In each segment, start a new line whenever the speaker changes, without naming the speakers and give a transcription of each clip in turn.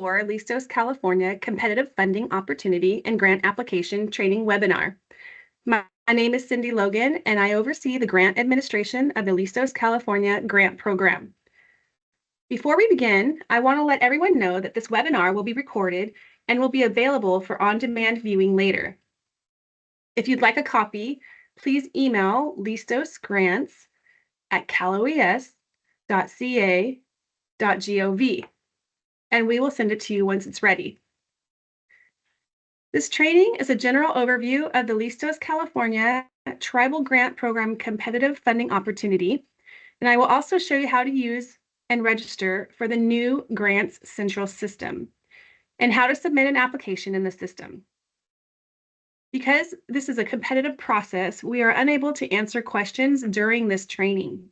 Listos California Competitive Funding Opportunity and Grant Application Training Webinar. My name is Cindy Logan, and I oversee the grant administration of the Listos California Grant Program. Before we begin, I want to let everyone know that this webinar will be recorded and will be available for on-demand viewing later. If you'd like a copy, please email listosgrants@caloes.ca.gov, and we will send it to you once it's ready. This training is a general overview of the Listos California Tribal Grant Program Competitive Funding Opportunity, and I will also show you how to use and register for the new Grants Central System and how to submit an application in the system. Because this is a competitive process, we are unable to answer questions during this training.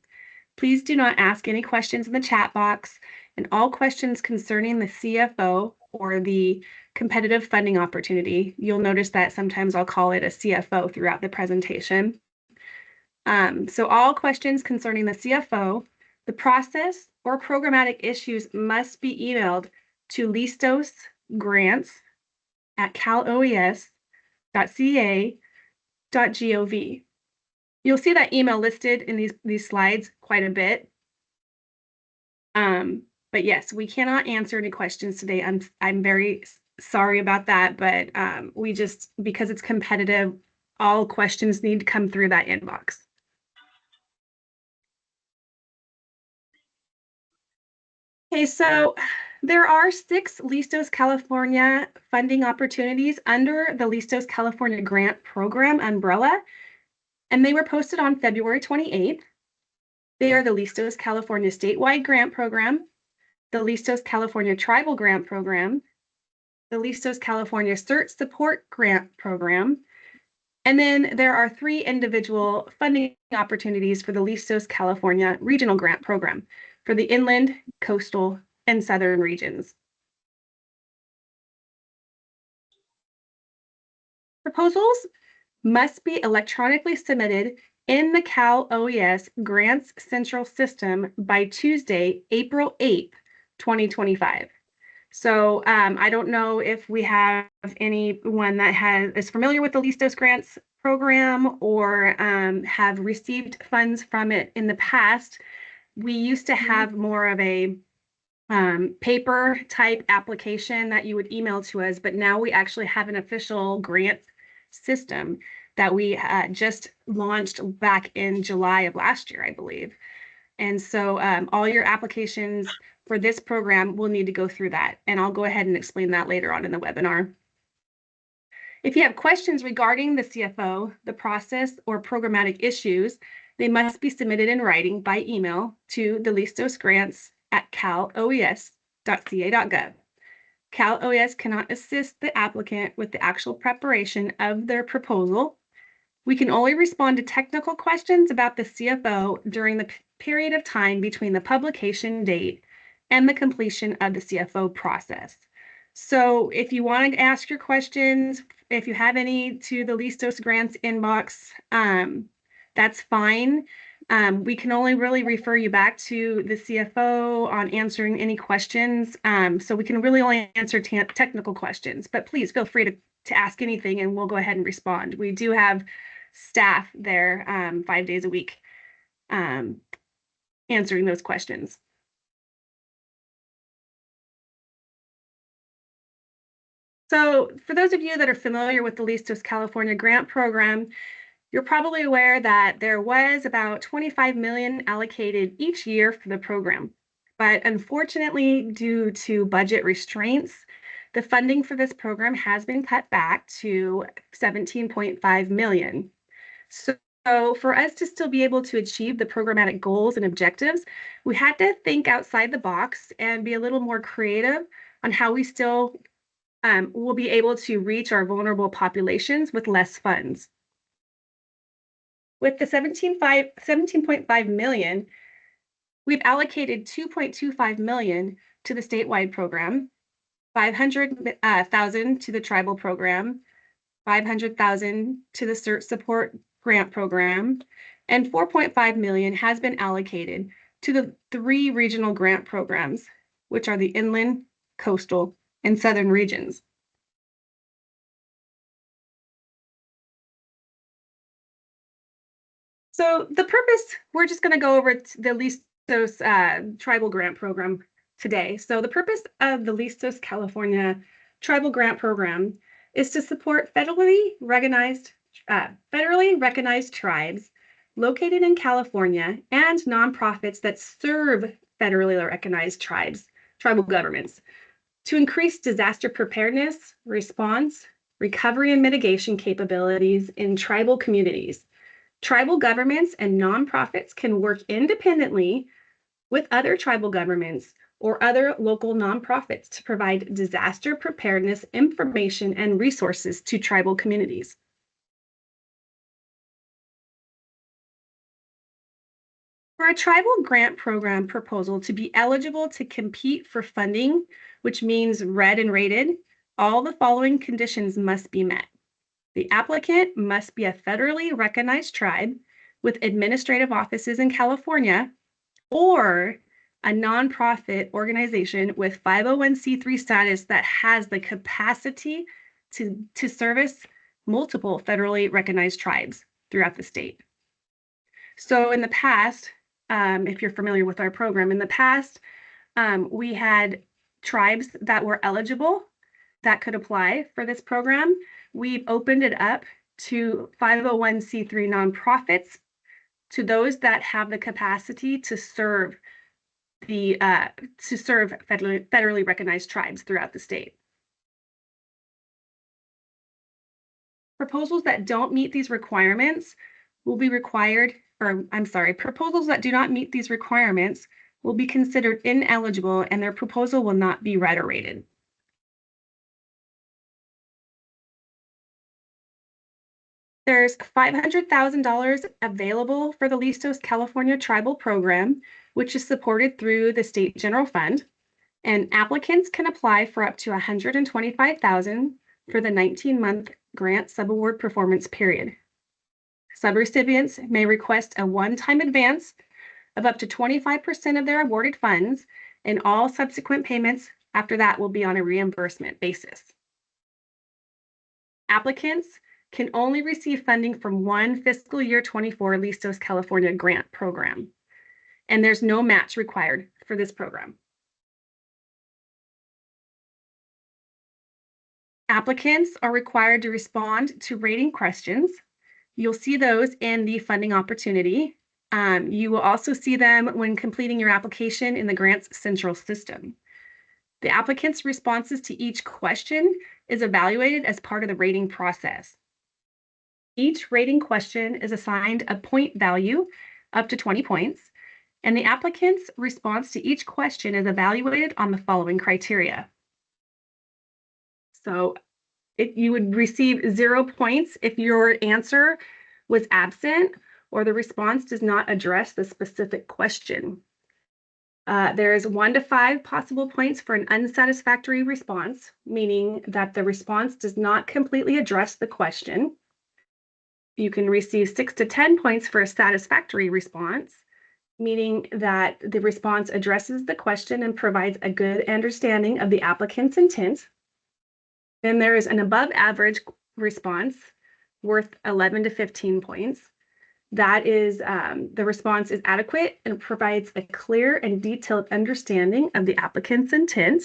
Please do not ask any questions in the chat box, and all questions concerning the CFO or the competitive funding opportunity, you'll notice that sometimes I'll call it a CFO throughout the presentation. So all questions concerning the CFO, the process, or programmatic issues must be emailed to listosgrants@caloes.ca.gov. You'll see that email listed in these slides quite a bit. But yes, we cannot answer any questions today. I'm very sorry about that, but we just, because it's competitive, all questions need to come through that inbox. Okay, so there are 6 Listos California funding opportunities under the Listos California Grant Program umbrella, and they were posted on February 28th. They are the Listos California Statewide Grant Program, the Listos California Tribal Grant Program, the Listos California CERT Support Grant Program, and then there are 3 individual funding opportunities for the Listos California Regional Grant Program for the inland, coastal, and southern regions. Proposals must be electronically submitted in the Cal OES Grants Central System by Tuesday, April 8th, 2025. So I don't know if we have anyone that is familiar with the Listos Grants program or have received funds from it in the past. We used to have more of a paper type application that you would email to us, but now we actually have an official grant system that we just launched back in July of last year, I believe. And so all your applications for this program will need to go through that. And I'll go ahead and explain that later on in the webinar. If you have questions regarding the CFO, the process, or programmatic issues, they must be submitted in writing by email to the listosgrants@caloes.ca.gov. Cal OES cannot assist the applicant with the actual preparation of their proposal. We can only respond to technical questions about the CFO during the period of time between the publication date and the completion of the CFO process. So if you want to ask your questions, if you have any to the Listos Grants inbox, that's fine. We can only really refer you back to the CFO on answering any questions. So we can really only answer technical questions, but please feel free to ask anything and we'll go ahead and respond. We do have staff there 5 days a week answering those questions. So for those of you that are familiar with the Listos California Grant Program, you're probably aware that there was about $25 million allocated each year for the program. But unfortunately, due to budget restraints, the funding for this program has been cut back to $17.5 million. So for us to still be able to achieve the programmatic goals and objectives, we had to think outside the box and be a little more creative on how we still will be able to reach our vulnerable populations with less funds. With the $17.5 million, we've allocated $2.25 million to the statewide program, $500,000 to the tribal program, $500,000 to the CERT Support Grant Program, and $4.5 million has been allocated to the 3 regional grant programs, which are the inland, coastal, and southern regions. So the purpose, we're just going to go over the Listos Tribal Grant Program today. So the purpose of the Listos California Tribal Grant Program is to support federally recognized tribes located in California and nonprofits that serve federally recognized tribal governments to increase disaster preparedness, response, recovery, and mitigation capabilities in tribal communities. Tribal governments and nonprofits can work independently with other tribal governments or other local nonprofits to provide disaster preparedness information and resources to tribal communities. For a tribal grant program proposal to be eligible to compete for funding, which means read and rated, all the following conditions must be met. The applicant must be a federally recognized tribe with administrative offices in California or a nonprofit organization with 501c3 status that has the capacity to service multiple federally recognized tribes throughout the state. So in the past, if you're familiar with our program, in the past, we had tribes that were eligible that could apply for this program. We've opened it up to 501c3 nonprofits, to those that have the capacity to serve federally recognized tribes throughout the state. Proposals that don't meet these requirements will be proposals that do not meet these requirements will be considered ineligible and their proposal will not be read or rated. There's $500,000 available for the Listos California Tribal Program, which is supported through the State General Fund, and applicants can apply for up to $125,000 for the 19-month grant subaward performance period. Subrecipients may request a one-time advance of up to 25% of their awarded funds, and all subsequent payments after that will be on a reimbursement basis. Applicants can only receive funding from one fiscal year 24 Listos California grant program, and there's no match required for this program. Applicants are required to respond to rating questions. You'll see those in the funding opportunity. You will also see them when completing your application in the grants central system. The applicant's responses to each question is evaluated as part of the rating process. Each rating question is assigned a point value up to 20 points, and the applicant's response to each question is evaluated on the following criteria. So you would receive 0 points if your answer was absent or the response does not address the specific question. There's 1 to 5 possible points for an unsatisfactory response, meaning that the response does not completely address the question. You can receive 6 to 10 points for a satisfactory response, meaning that the response addresses the question and provides a good understanding of the applicant's intent. Then there is an above average response worth 11 to 15 points. That is, the response is adequate and provides a clear and detailed understanding of the applicant's intent.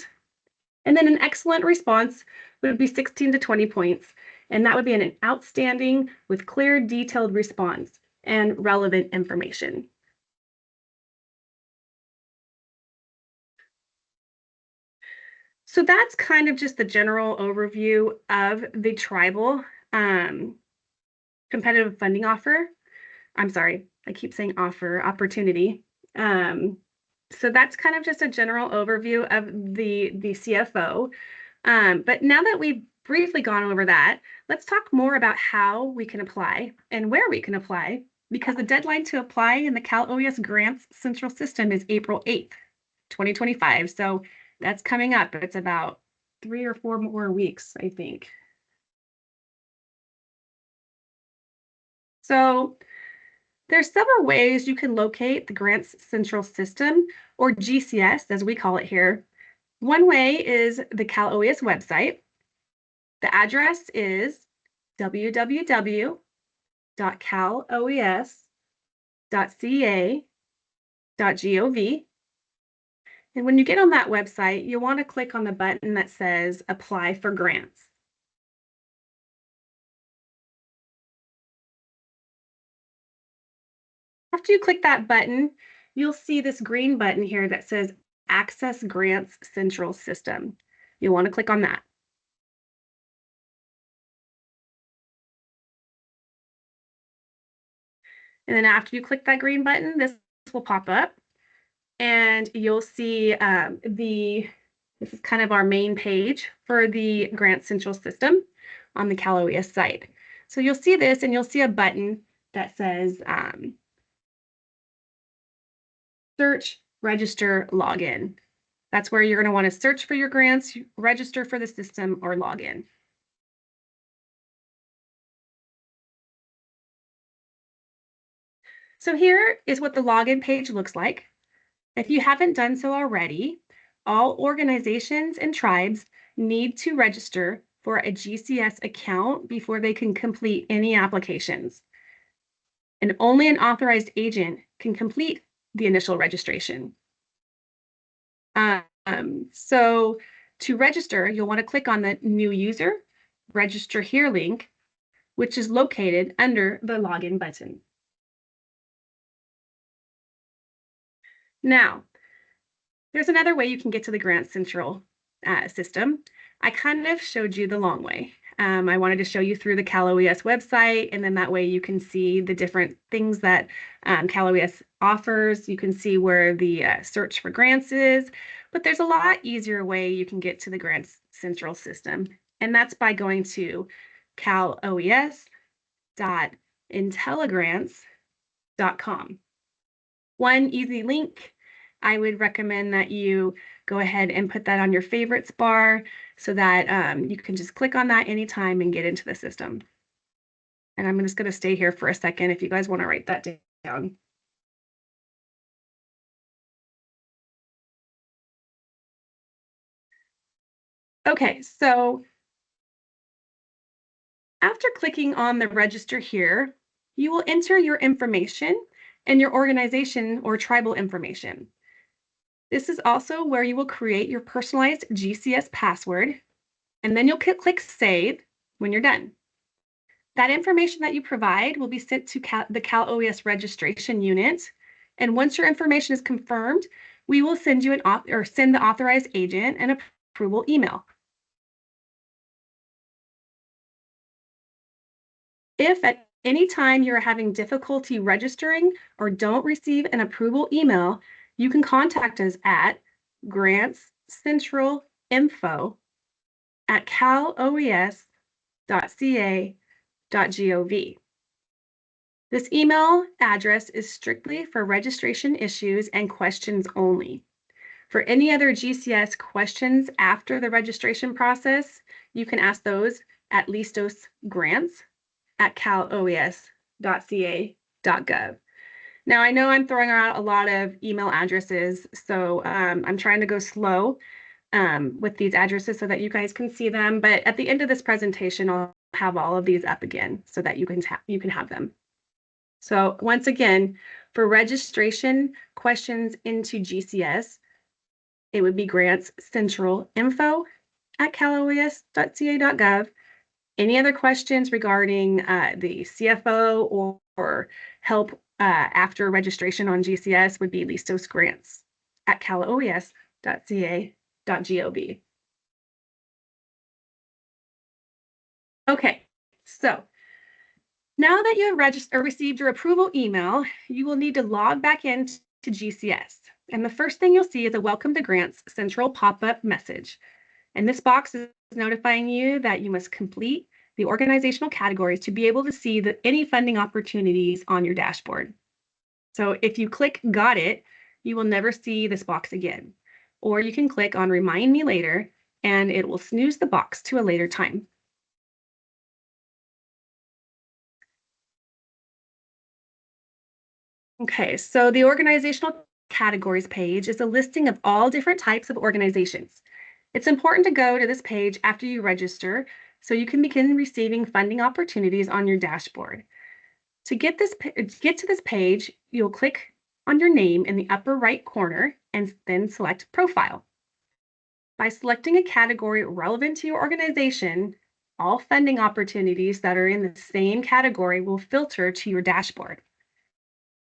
And then an excellent response would be 16 to 20 points. And that would be an outstanding with clear, detailed response and relevant information. So that's kind of just the general overview of the tribal competitive funding offer. I'm sorry, I keep saying opportunity. So that's kind of just a general overview of the CFO. But now that we've briefly gone over that, let's talk more about how we can apply and where we can apply, because the deadline to apply in the Cal OES Grants Central System is April 8th, 2025. So that's coming up. It's about 3 or 4 more weeks, I think. So there's several ways you can locate the Grants Central System, or GCS as we call it here. One way is the Cal OES website. The address is www.caloes.ca.gov. And when you get on that website, you'll want to click on the button that says Apply for Grants. After you click that button, you'll see this green button here that says Access Grants Central System. You'll want to click on that. And then after you click that green button, this will pop up and you'll see this is kind of our main page for the Grant Central System on the Cal OES site. So you'll see this and you'll see a button that says Search, Register, Login. That's where you're going to want to search for your grants, register for the system, or log in. So here is what the login page looks like. If you haven't done so already, all organizations and tribes need to register for a GCS account before they can complete any applications. And only an authorized agent can complete the initial registration. So to register, you'll want to click on the New User, Register Here link, which is located under the Login button. Now, there's another way you can get to the Grant Central system. I kind of showed you the long way. I wanted to show you through the Cal OES website, and then that way you can see the different things that Cal OES offers. You can see where the search for grants is, but there's a lot easier way you can get to the Grant Central system, and that's by going to caloes.intelligrants.com. One easy link, I would recommend that you go ahead and put that on your favorites bar so that you can just click on that anytime and get into the system. And I'm just going to stay here for a second if you guys want to write that down. Okay, so after clicking on the register here, you will enter your information and your organization or tribal information. This is also where you will create your personalized GCS password, and then you'll click Save when you're done. That information that you provide will be sent to the Cal OES registration unit, and once your information is confirmed, we will send you send the authorized agent an approval email. If at any time you're having difficulty registering or don't receive an approval email, you can contact us at grantscentralinfo@caloes.ca.gov. This email address is strictly for registration issues and questions only. For any other GCS questions after the registration process, you can ask those at Listos grants@caloes.ca.gov. Now, I know I'm throwing out a lot of email addresses, so I'm trying to go slow with these addresses so that you guys can see them. But at the end of this presentation, I'll have all of these up again so that you can have them. So once again, for registration questions into GCS, it would be grantscentralinfo@caloes.ca.gov. Any other questions regarding the CFO or help after registration on GCS would be Listos grants@caloes.ca.gov. Okay, so now that you have received your approval email, you will need to log back into GCS. And the first thing you'll see is a Welcome to Grants Central pop-up message. And this box is notifying you that you must complete the organizational categories to be able to see any funding opportunities on your dashboard. So if you click Got It, you will never see this box again. Or you can click on Remind Me Later, and it will snooze the box to a later time. Okay, so the organizational categories page is a listing of all different types of organizations. It's important to go to this page after you register so you can begin receiving funding opportunities on your dashboard. To get to this page, you'll click on your name in the upper right corner and then select Profile. By selecting a category relevant to your organization, all funding opportunities that are in the same category will filter to your dashboard.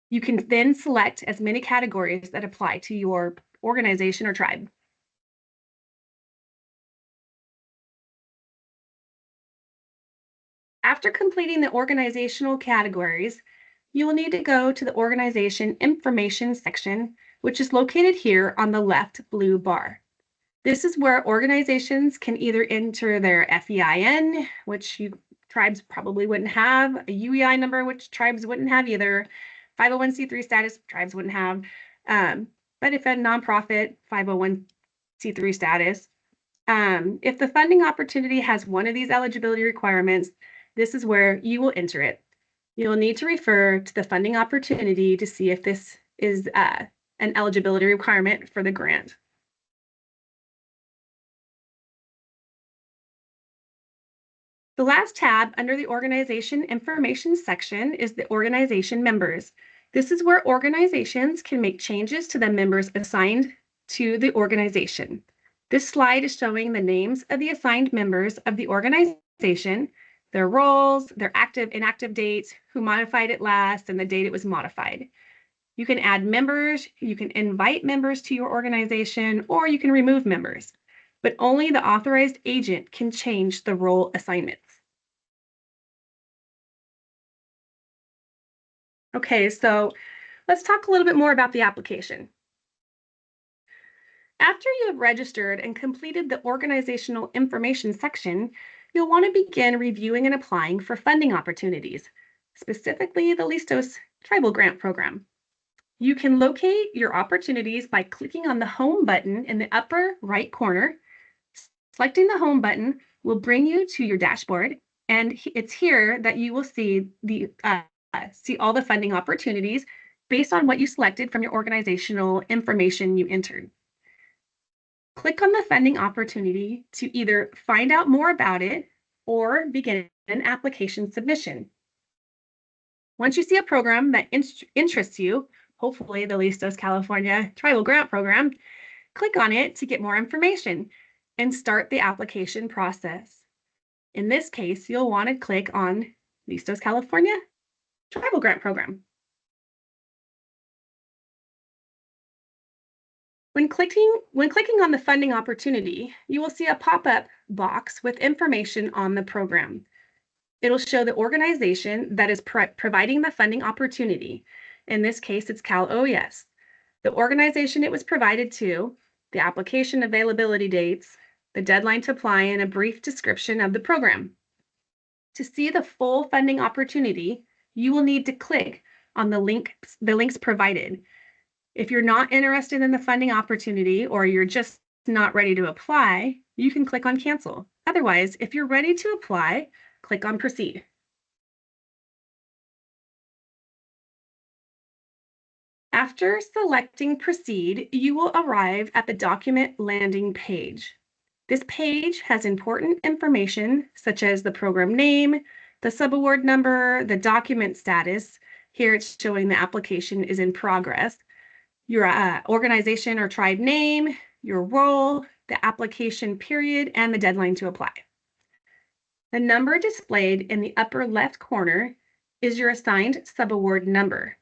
You can then select as many categories that apply to your organization or tribe. After completing the organizational categories, you will need to go to the organization information section, which is located here on the left blue bar. This is where organizations can either enter their FEIN, which tribes probably wouldn't have, a UEI number, which tribes wouldn't have either, 501c3 status, tribes wouldn't have, but if a nonprofit 501c3 status, if the funding opportunity has one of these eligibility requirements, this is where you will enter it. You'll need to refer to the funding opportunity to see if this is an eligibility requirement for the grant. The last tab under the organization information section is the organization members. This is where organizations can make changes to the members assigned to the organization. This slide is showing the names of the assigned members of the organization, their roles, their active, inactive dates, who modified it last, and the date it was modified. You can add members, you can invite members to your organization, or you can remove members, but only the authorized agent can change the role assignments. Okay, so let's talk a little bit more about the application. After you have registered and completed the organizational information section, you'll want to begin reviewing and applying for funding opportunities, specifically the Listos Tribal Grant Program. You can locate your opportunities by clicking on the Home button in the upper right corner. Selecting the Home button will bring you to your dashboard, and it's here that you will see all the funding opportunities based on what you selected from your organizational information you entered. Click on the funding opportunity to either find out more about it or begin an application submission. Once you see a program that interests you, hopefully the Listos California Tribal Grant Program, click on it to get more information and start the application process. In this case, you'll want to click on Listos California Tribal Grant Program. When clicking on the funding opportunity, you will see a pop-up box with information on the program. It'll show the organization that is providing the funding opportunity. In this case, it's Cal OES. The organization it was provided to, the application availability dates, the deadline to apply, and a brief description of the program. To see the full funding opportunity, you will need to click on the links provided. If you're not interested in the funding opportunity or you're just not ready to apply, you can click on Cancel. Otherwise, if you're ready to apply, click on Proceed. After selecting Proceed, you will arrive at the document landing page. This page has important information such as the program name, the subaward number, the document status. Here it's showing the application is in progress, your organization or tribe name, your role, the application period, and the deadline to apply. The number displayed in the upper left corner is your assigned subaward number.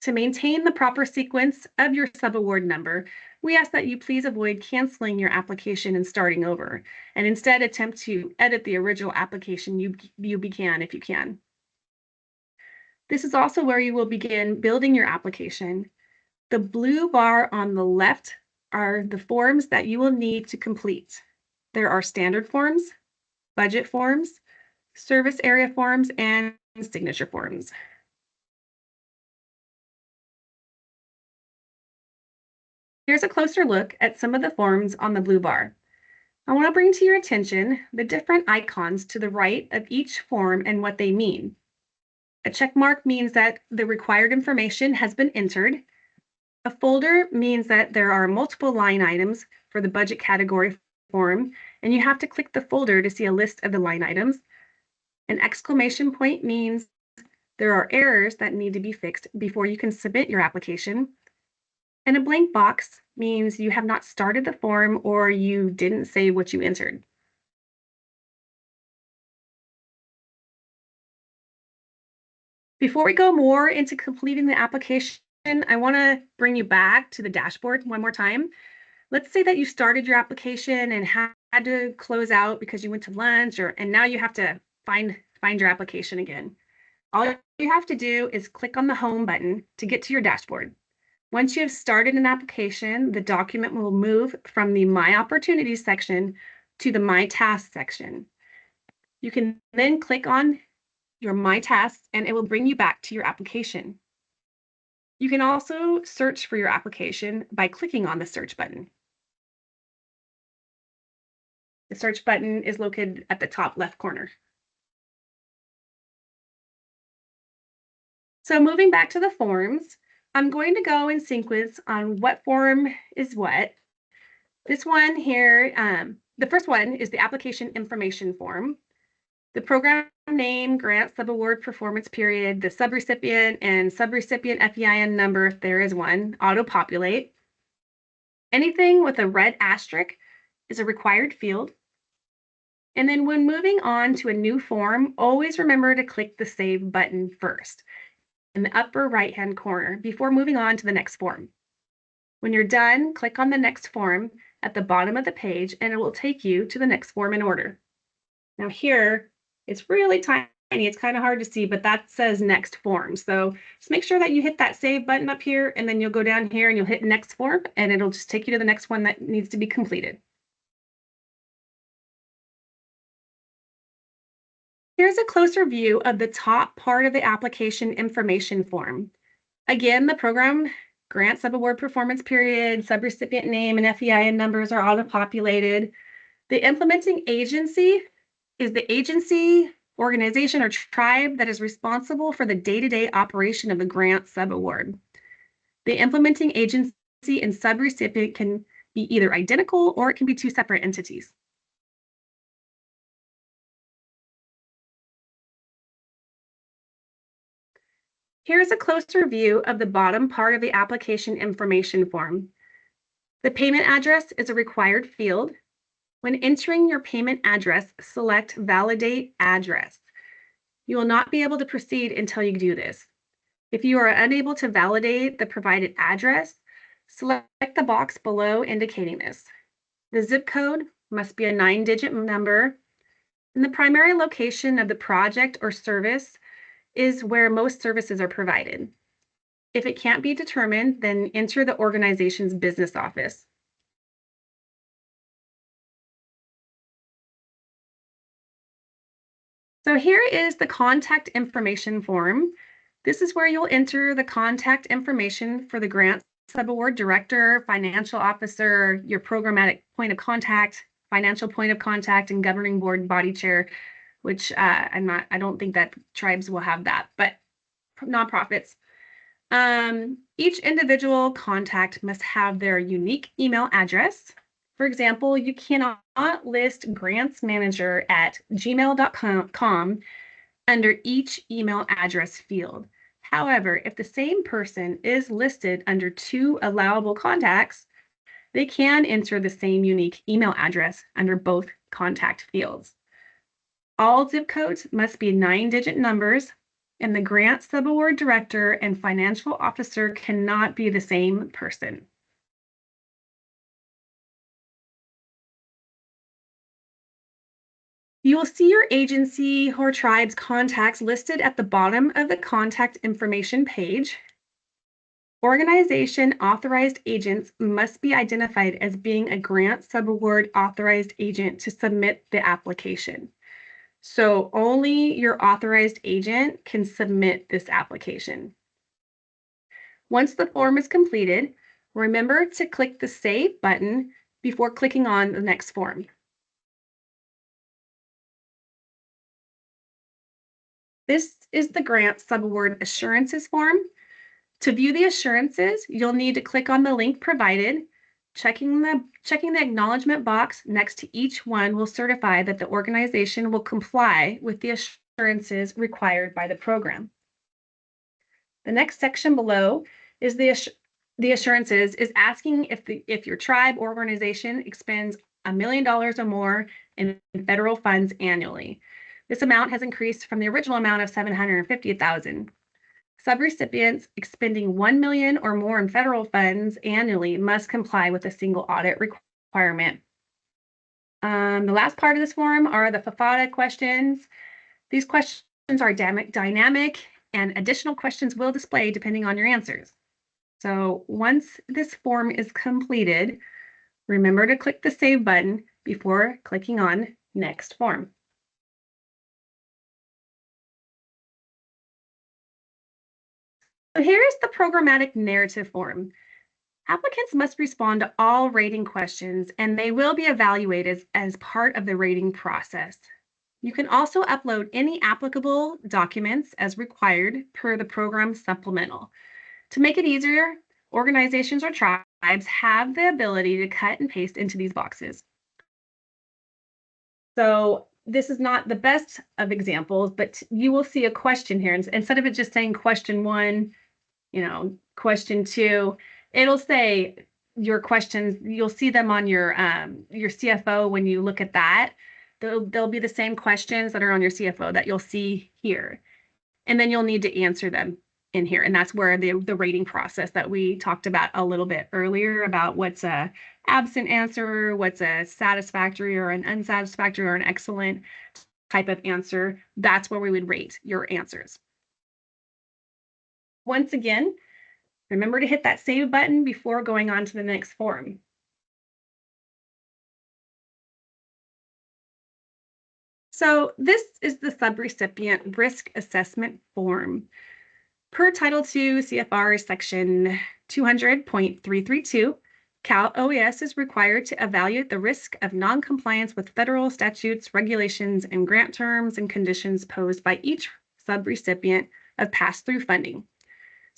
To maintain the proper sequence of your subaward number, we ask that you please avoid canceling your application and starting over, and instead attempt to edit the original application you began if you can. This is also where you will begin building your application. The blue bar on the left are the forms that you will need to complete. There are standard forms, budget forms, service area forms, and signature forms. Here's a closer look at some of the forms on the blue bar. I want to bring to your attention the different icons to the right of each form and what they mean. A check mark means that the required information has been entered. A folder means that there are multiple line items for the budget category form, and you have to click the folder to see a list of the line items. An exclamation point means there are errors that need to be fixed before you can submit your application. And a blank box means you have not started the form or you didn't say what you entered. Before we go more into completing the application, I want to bring you back to the dashboard one more time. Let's say that you started your application and had to close out because you went to lunch, and now you have to find your application again. All you have to do is click on the home button to get to your dashboard. Once you have started an application, the document will move from the My Opportunities section to the My Tasks section. You can then click on your My Tasks and it will bring you back to your application. You can also search for your application by clicking on the search button. The search button is located at the top left corner. So moving back to the forms, I'm going to go in sequence on what form is what. This one here, the first one is the application information form. The program name, grant, subaward, performance period, the subrecipient, and subrecipient FEIN number, if there is one, auto-populate. Anything with a red asterisk is a required field. And then when moving on to a new form, always remember to click the Save button first in the upper right-hand corner before moving on to the next form. When you're done, click on the next form at the bottom of the page and it will take you to the next form in order. Now here, it's really tiny. It's kind of hard to see, but that says next form. So just make sure that you hit that save button up here and then you'll go down here and you'll hit next form and it'll just take you to the next one that needs to be completed. Here's a closer view of the top part of the application information form. Again, the program, grant, subaward, performance period, subrecipient name, and FEIN numbers are auto-populated. The implementing agency is the agency, organization, or tribe that is responsible for the day-to-day operation of the grant subaward. The implementing agency and subrecipient can be either identical or it can be two separate entities. Here's a closer view of the bottom part of the application information form. The payment address is a required field. When entering your payment address, select Validate Address. You will not be able to proceed until you do this. If you are unable to validate the provided address, select the box below indicating this. The zip code must be a 9-digit number, and the primary location of the project or service is where most services are provided. If it can't be determined, then enter the organization's business office. So here is the contact information form. This is where you'll enter the contact information for the grant subaward director, financial officer, your programmatic point of contact, financial point of contact, and governing board body chair, which I don't think that tribes will have that, but nonprofits. Each individual contact must have their unique email address. For example, you cannot list grants manager at gmail.com under each email address field. However, if the same person is listed under two allowable contacts, they can enter the same unique email address under both contact fields. All zip codes must be 9-digit numbers, and the grant subaward director and financial officer cannot be the same person. You will see your agency or tribe's contacts listed at the bottom of the contact information page. Organization authorized agents must be identified as being a grant subaward authorized agent to submit the application. So only your authorized agent can submit this application. Once the form is completed, remember to click the Save button before clicking on the next form. This is the grant subaward assurances form. To view the assurances, you'll need to click on the link provided Checking the acknowledgement box next to each one will certify that the organization will comply with the assurances required by the program. The next section below is the assurances is asking if your tribe or organization expends $1 million or more in federal funds annually. This amount has increased from the original amount of $750,000. Subrecipients expending $1 million or more in federal funds annually must comply with a single audit requirement. The last part of this form are the FFATA questions. These questions are dynamic, and additional questions will display depending on your answers. So once this form is completed, remember to click the Save button before clicking on Next Form. So here is the programmatic narrative form. Applicants must respond to all rating questions, and they will be evaluated as part of the rating process. You can also upload any applicable documents as required per the program supplemental. To make it easier, organizations or tribes have the ability to cut and paste into these boxes. So this is not the best of examples, but you will see a question here. Instead of it just saying question 1, question 2, it'll say your questions. You'll see them on your CFO when you look at that. They'll be the same questions that are on your CFO that you'll see here. And then you'll need to answer them in here. And that's where the rating process that we talked about a little bit earlier about what's a absent answer, what's a satisfactory or an unsatisfactory or an excellent type of answer. That's where we would rate your answers. Once again, remember to hit that Save button before going on to the next form. So this is the subrecipient risk assessment form. Per Title II CFR Section 200.332, Cal OES is required to evaluate the risk of noncompliance with federal statutes, regulations, and grant terms and conditions posed by each subrecipient of pass-through funding.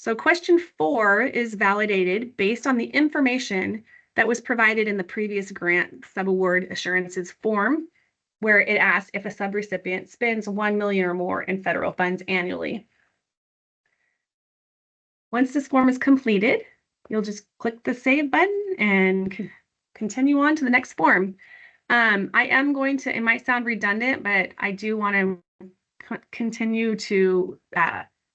So question 4 is validated based on the information that was provided in the previous grant subaward assurances form, where it asks if a subrecipient spends $1 million or more in federal funds annually. Once this form is completed, you'll just click the Save button and continue on to the next form. I am going to, it might sound redundant, but I do want to continue to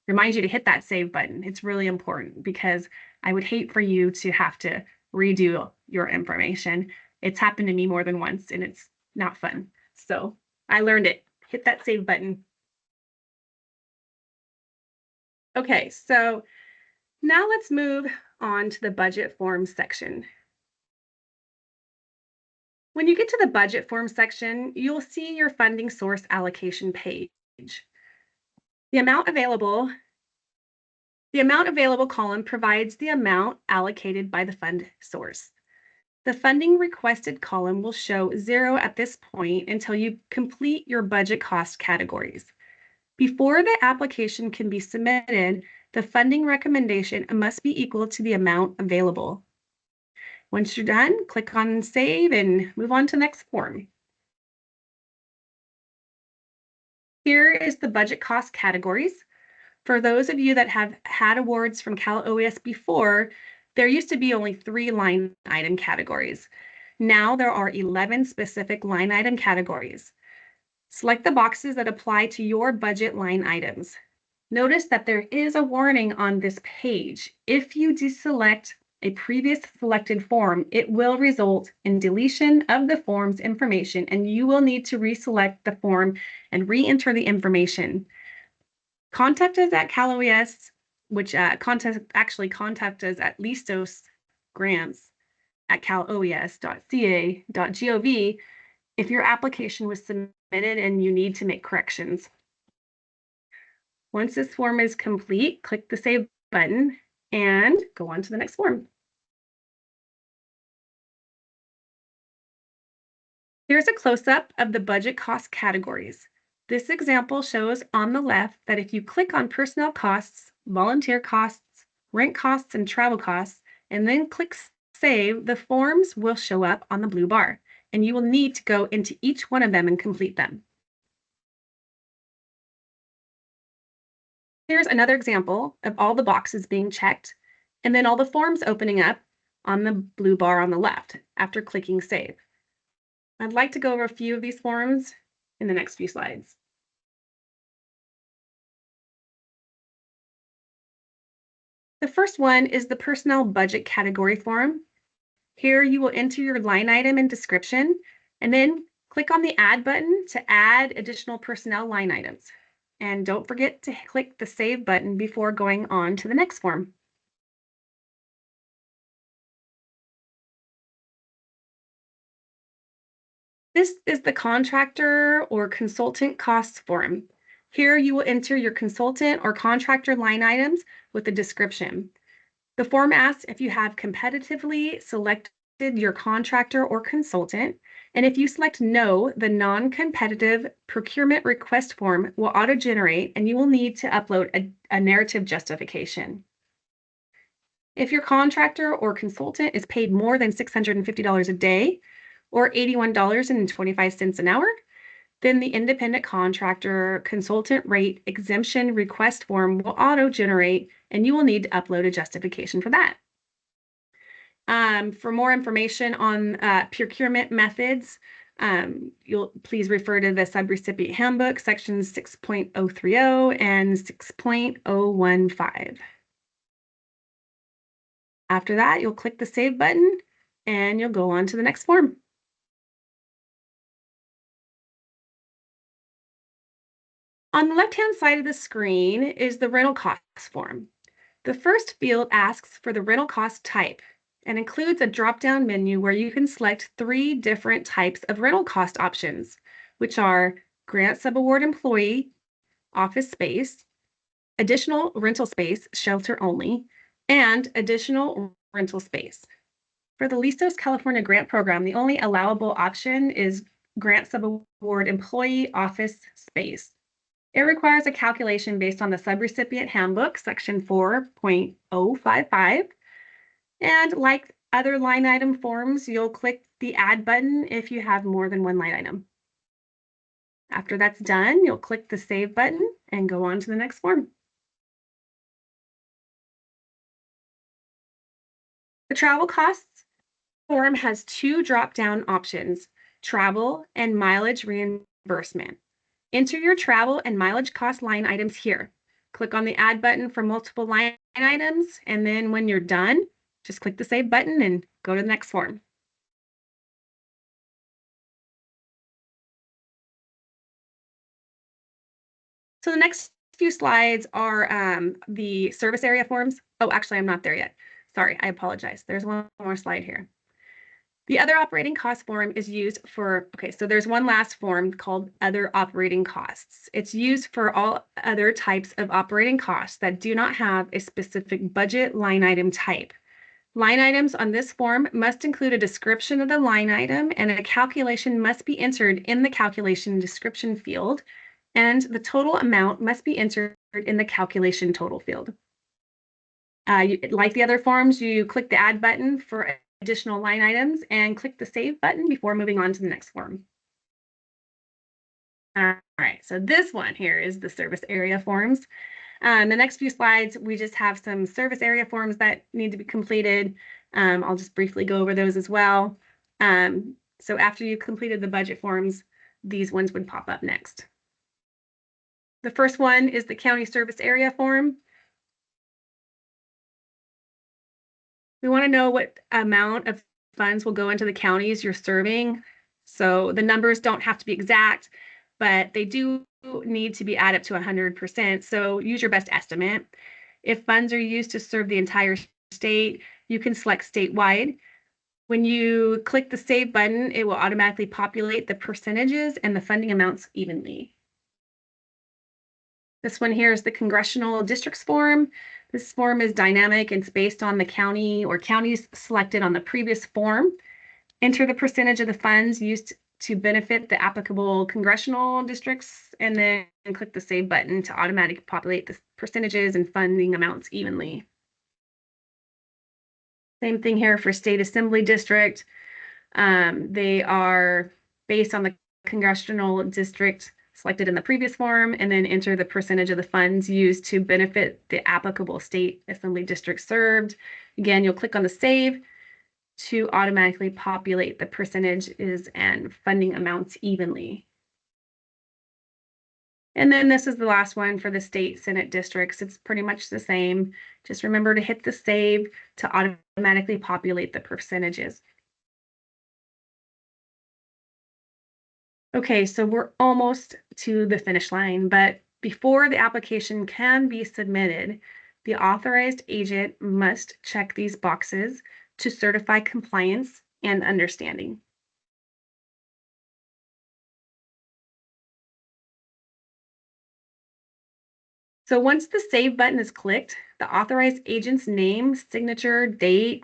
remind you to hit that Save button. It's really important because I would hate for you to have to redo your information. It's happened to me more than once and it's not fun. So I learned it. Hit that Save button. Okay, so now let's move on to the budget forms section. When you get to the budget forms section, you'll see your funding source allocation page. The amount available column provides the amount allocated by the fund source. The funding requested column will show 0 at this point until you complete your budget cost categories. Before the application can be submitted, the funding recommendation must be equal to the amount available. Once you're done, click on Save and move on to the next form. Here is the budget cost categories. For those of you that have had awards from Cal OES before, there used to be only 3 line item categories. Now there are 11 specific line item categories. Select the boxes that apply to your budget line items. Notice that there is a warning on this page. If you deselect a previous selected form, it will result in deletion of the form's information, and you will need to reselect the form and re-enter the information. Contact us at Cal OES, which contact us at Listos grants at caloes.ca.gov if your application was submitted and you need to make corrections. Once this form is complete, click the Save button and go on to the next form. Here's a close-up of the budget cost categories. This example shows on the left that if you click on personnel costs, volunteer costs, rent costs, and travel costs, and then click save, the forms will show up on the blue bar, and you will need to go into each one of them and complete them. Here's another example of all the boxes being checked, and then all the forms opening up on the blue bar on the left after clicking Save. I'd like to go over a few of these forms in the next few slides. The first one is the Personnel Budget Category form. Here you will enter your line item and description, and then click on the Add button to add additional personnel line items. And don't forget to click the Save button before going on to the next form. This is the contractor or consultant costs form. Here you will enter your consultant or contractor line items with a description. The form asks if you have competitively selected your contractor or consultant, and if you select no, the non-competitive procurement request form will auto-generate and you will need to upload a narrative justification. If your contractor or consultant is paid more than $650 a day or $81.25 an hour, then the independent contractor consultant rate exemption request form will auto-generate and you will need to upload a justification for that. For more information on procurement methods, you'll please refer to the Subrecipient Handbook, sections 6.030 and 6.015. After that, you'll click the Save button and you'll go on to the next form. On the left-hand side of the screen is the rental costs form. The first field asks for the rental cost type and includes a drop-down menu where you can select 3 different types of rental cost options, which are grant subaward employee, office space, additional rental space, shelter only, and additional rental space. For the Listos California grant program, the only allowable option is grant subaward employee office space. It requires a calculation based on the Subrecipient Handbook, section 4.055. And like other line item forms, you'll click the Add button if you have more than one line item. After that's done, you'll click the Save button and go on to the next form. The travel costs form has 2 drop-down options, travel and mileage reimbursement. Enter your travel and mileage cost line items here. Click on the Add button for multiple line items, and then when you're done, just click the Save button and go to the next form. So the next few slides are the service area forms. Oh, actually, I'm not there yet. Sorry, I apologize. There's one more slide here. The other operating cost form is used for, okay, so there's one last form called other operating costs. It's used for all other types of operating costs that do not have a specific budget line item type. Line items on this form must include a description of the line item, and a calculation must be entered in the calculation description field, and the total amount must be entered in the calculation total field. Like the other forms, you click the Add button for additional line items and click the Save button before moving on to the next form. All right, so this one here is the service area forms. The next few slides, we just have some service area forms that need to be completed. I'll just briefly go over those as well. So after you've completed the budget forms, these ones would pop up next. The first one is the county service area form. We want to know what amount of funds will go into the counties you're serving. So the numbers don't have to be exact, but they do need to be added up to 100%. So use your best estimate. If funds are used to serve the entire state, you can select statewide. When you click the Save button, it will automatically populate the percentages and the funding amounts evenly. This one here is the congressional districts form. This form is dynamic and it's based on the county or counties selected on the previous form. Enter the percentage of the funds used to benefit the applicable congressional districts, and then click the Save button to automatically populate the percentages and funding amounts evenly. Same thing here for state assembly district. They are based on the congressional district selected in the previous form, and then enter the percentage of the funds used to benefit the applicable state assembly district served. Again, you'll click on the save to automatically populate the percentages and funding amounts evenly. And then this is the last one for the state Senate districts. It's pretty much the same. Just remember to hit the save to automatically populate the percentages. Okay, so we're almost to the finish line, but before the application can be submitted, the authorized agent must check these boxes to certify compliance and understanding. So once the save button is clicked, the authorized agent's name, signature, date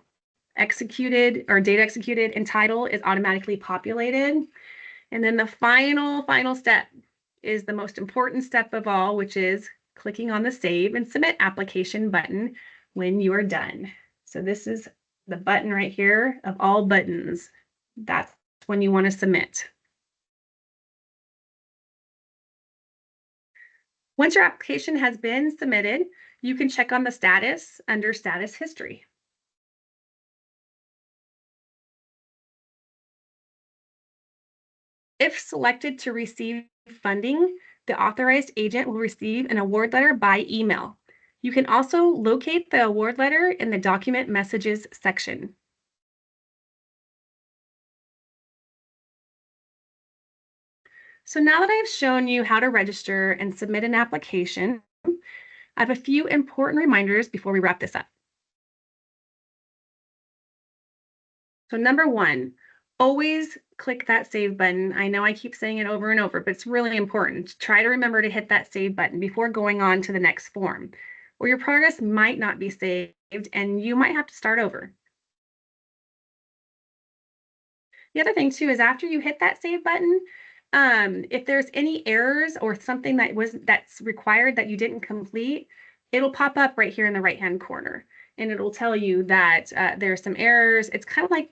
executed, and title is automatically populated. And then the final step is the most important step of all, which is clicking on the Save and Submit Application button when you are done. So this is the button right here of all buttons. That's when you want to submit. Once your application has been submitted, you can check on the status under Status History. If selected to receive funding, the authorized agent will receive an award letter by email. You can also locate the award letter in the Document Messages section. So now that I've shown you how to register and submit an application, I have a few important reminders before we wrap this up. So number one, always click that save button. I know I keep saying it over and over, but it's really important. Try to remember to hit that save button before going on to the next form, or your progress might not be saved and you might have to start over. The other thing too is after you hit that save button, if there's any errors or something that's required that you didn't complete, it'll pop up right here in the right-hand corner, and it'll tell you that there's some errors. It's kind of like,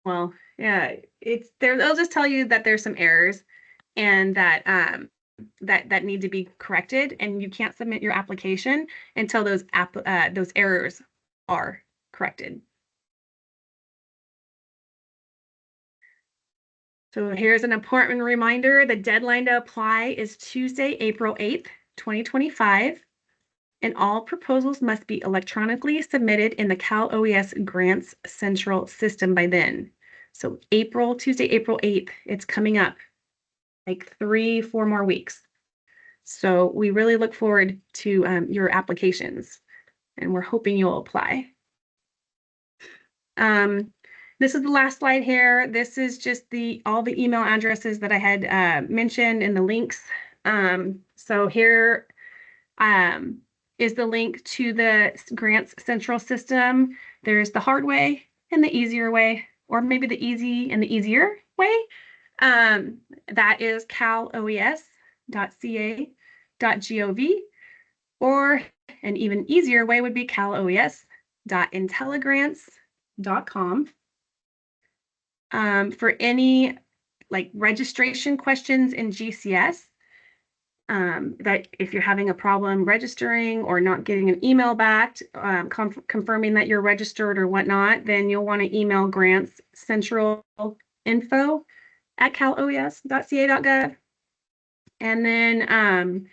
well, yeah, it's there. They'll just tell you that there's some errors and that that need to be corrected, and you can't submit your application until those errors are corrected. So here's an important reminder. The deadline to apply is Tuesday, April 8th, 2025, and all proposals must be electronically submitted in the Cal OES Grants Central system by then. So Tuesday, April 8th, it's coming up like 3-4 more weeks. So we really look forward to your applications, and we're hoping you'll apply. This is the last slide here. This is just all the email addresses that I had mentioned in the links. So here is the link to the Grants Central system. There's the hard way and the easier way, or maybe the easy and the easier way. That is caloes.ca.gov, or an even easier way would be caloes.intelligrants.com. For any registration questions in GCS, that if you're having a problem registering or not getting an email back confirming that you're registered or whatnot, then you'll want to email grants central info@caloes.ca.gov. And then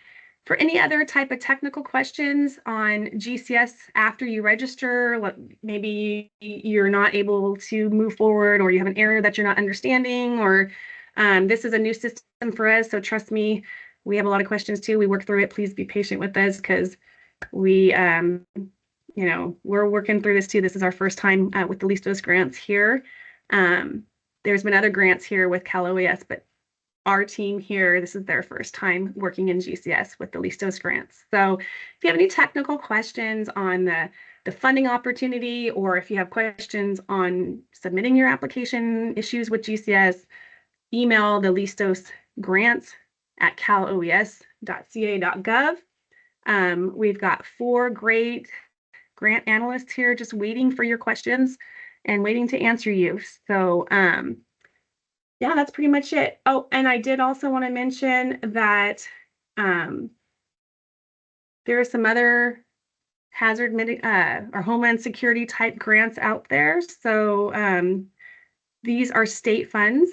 for any other type of technical questions on GCS after you register, maybe you're not able to move forward, or you have an error that you're not understanding, or this is a new system for us, so trust me, we have a lot of questions too. We work through it. Please be patient with us because we're working through this too. This is our first time with the Listos grants here. There's been other grants here with Cal OES, but our team here, this is their first time working in GCS with the Listos grants. So if you have any technical questions on the funding opportunity, or if you have questions on submitting your application issues with GCS, email the Listos grants at caloes.ca.gov. We've got 4 great grant analyst here just waiting for your questions and waiting to answer you. So yeah, that's pretty much it. Oh, and I did also want to mention that there are some other hazard or homeland security type grants out there. So these are state funds.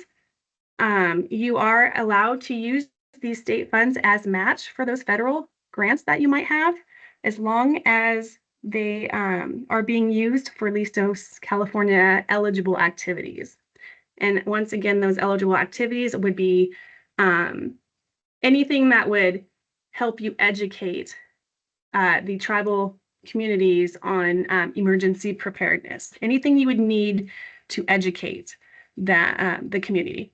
You are allowed to use these state funds as match for those federal grants that you might have, as long as they are being used for Listos California eligible activities. And once again, those eligible activities would be anything that would help you educate the tribal communities on emergency preparedness, anything you would need to educate the community.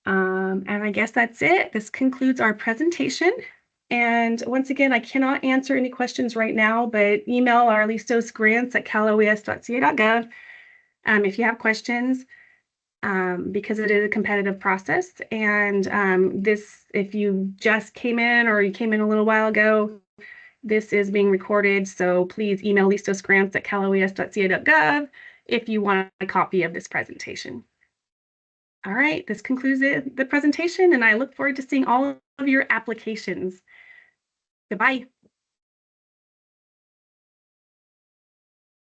And I guess that's it. This concludes our presentation. And once again, I cannot answer any questions right now, but email our listosgrants@caloes.ca.gov if you have questions, because it is a competitive process. And if you just came in or you came in a little while ago, this is being recorded. So please email listosgrants@caloes.ca.gov if you want a copy of this presentation. All right, this concludes the presentation, and I look forward to seeing all of your applications. Goodbye.